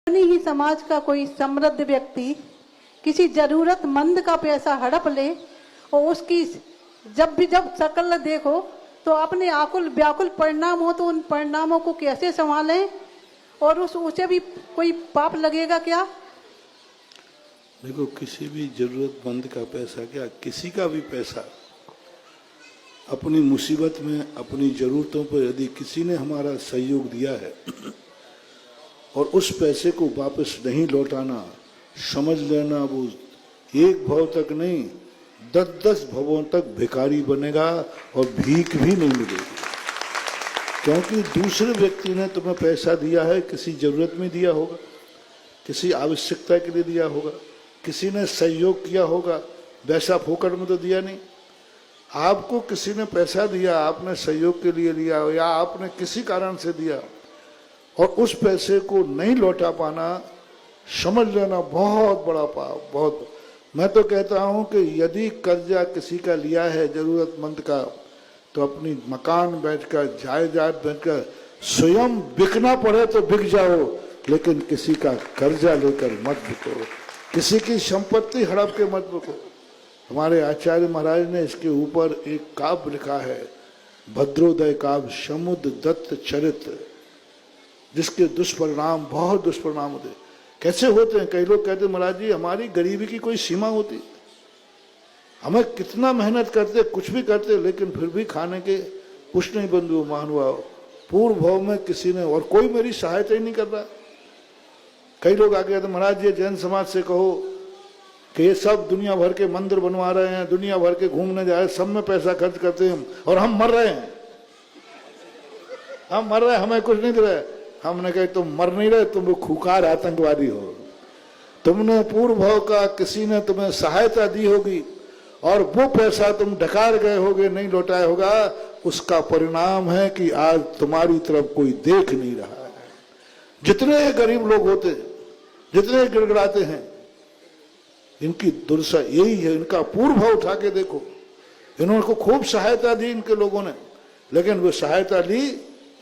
अपने ही समाज का कोई समृद्ध व्यक्ति किसी जरूरतमंद का पैसा हड़प ले और उसकी जब शक्ल देखो तो अपने आकुल व्याकुल परिणाम हो तो उन परिणामों को कैसे संभालें और उसे भी कोई पाप लगेगा क्या? देखो, किसी भी जरूरतमंद का पैसा, क्या किसी का भी पैसा, अपनी मुसीबत में अपनी जरूरतों पर यदि किसी ने हमारा सहयोग दिया है और उस पैसे को वापस नहीं लौटाना, समझ लेना वो एक भव तक नहीं 10-10 भवों तक भिखारी बनेगा और भीख भी नहीं मिलेगी। क्योंकि दूसरे व्यक्ति ने तुम्हें पैसा दिया है, किसी जरूरत में दिया होगा, किसी आवश्यकता के लिए दिया होगा, किसी ने सहयोग किया होगा, वैसा फोकट में तो दिया नहीं। आपको किसी ने पैसा दिया, आपने सहयोग के लिए लिया या आपने किसी कारण से दिया और उस पैसे को नहीं लौटा पाना, समझ लेना बहुत बड़ा पाप। बहुत, मैं तो कहता हूं कि यदि कर्जा किसी का लिया है जरूरतमंद का, तो अपनी मकान बैठकर, जायदाद बैठकर, स्वयं बिकना पड़े तो बिक जाओ, लेकिन किसी का कर्जा लेकर मत बिको, किसी की संपत्ति हड़प के मत बिको। हमारे आचार्य महाराज ने इसके ऊपर एक काव्य लिखा है, भद्रोदय काव्य, समुद्र दत्त चरित्र, जिसके दुष्परिणाम, बहुत दुष्परिणाम होते। कैसे होते हैं? कई लोग कहते हैं महाराज जी हमारी गरीबी की कोई सीमा होती, हमें कितना मेहनत करते, कुछ भी करते, लेकिन फिर भी खाने के कुछ नहीं बंधु मानवा, पूर्व भाव में किसी ने, और कोई मेरी सहायता ही नहीं कर रहा। कई लोग आगे कहते महाराज जी जैन समाज से कहो कि ये सब दुनिया भर के मंदिर बनवा रहे हैं, दुनिया भर के घूमने जा रहे हैं, सब में पैसा खर्च करते हैं और हम मर रहे हैं, हम मर रहे हैं, हमें कुछ नहीं दे रहे। हमने कहा तुम मर नहीं रहे, तुम खुखार आतंकवादी हो, तुमने पूर्व भाव का किसी ने तुम्हें सहायता दी होगी और वो पैसा तुम ढकार गए होगे, नहीं लौटाया होगा, उसका परिणाम है कि आज तुम्हारी तरफ कोई देख नहीं रहा है। जितने गरीब लोग होते, जितने गिड़गिड़ाते हैं, इनकी दुर्दशा यही है। इनका पूर्व भाव उठा के देखो, इन्होंने को खूब सहायता दी इनके लोगों ने, लेकिन वो सहायता ली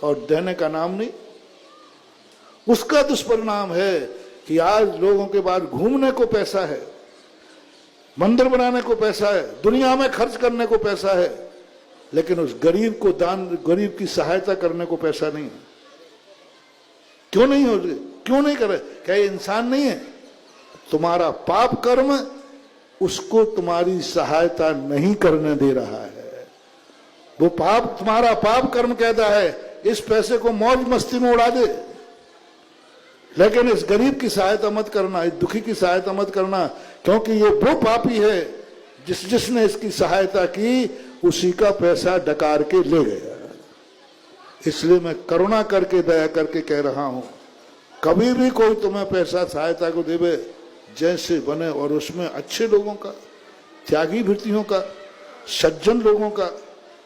और देने का नाम नहीं। उसका दुष्परिणाम है कि आज लोगों के पास घूमने को पैसा है, मंदिर बनाने को पैसा है, दुनिया में खर्च करने को पैसा है, लेकिन उस गरीब को दान, गरीब की सहायता करने को पैसा नहीं है। क्यों नहीं हो रही? क्यों नहीं करे? क्या ये इंसान नहीं है? तुम्हारा पाप कर्म उसको तुम्हारी सहायता नहीं करने दे रहा है। वो पाप, तुम्हारा पाप कर्म कहता है इस पैसे को मौज मस्ती में उड़ा दे, लेकिन इस गरीब की सहायता मत करना, इस दुखी की सहायता मत करना, क्योंकि ये वो पापी है जिसने इसकी सहायता की, उसी का पैसा डकार के ले गया। इसलिए मैं करुणा करके, दया करके कह रहा हूं, कभी भी कोई तुम्हें पैसा सहायता को देवे, जैसे बने और उसमें अच्छे लोगों का, त्यागी वृत्तियों का, सज्जन लोगों का,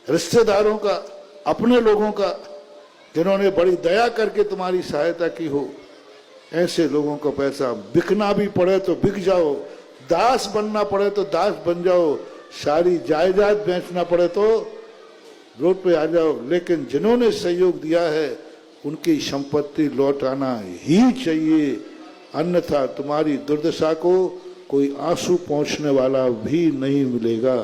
रिश्तेदारों का, अपने लोगों का, जिन्होंने बड़ी दया करके तुम्हारी सहायता की हो, ऐसे लोगों को पैसा, बिकना भी पड़े तो बिक जाओ, दास बनना पड़े तो दास बन जाओ, सारी जायदाद बेचना पड़े तो रोड पे आ जाओ, लेकिन जिन्होंने सहयोग दिया है उनकी संपत्ति लौटाना ही चाहिए, अन्यथा तुम्हारी दुर्दशा को कोई आंसू पहुंचने वाला भी नहीं मिलेगा।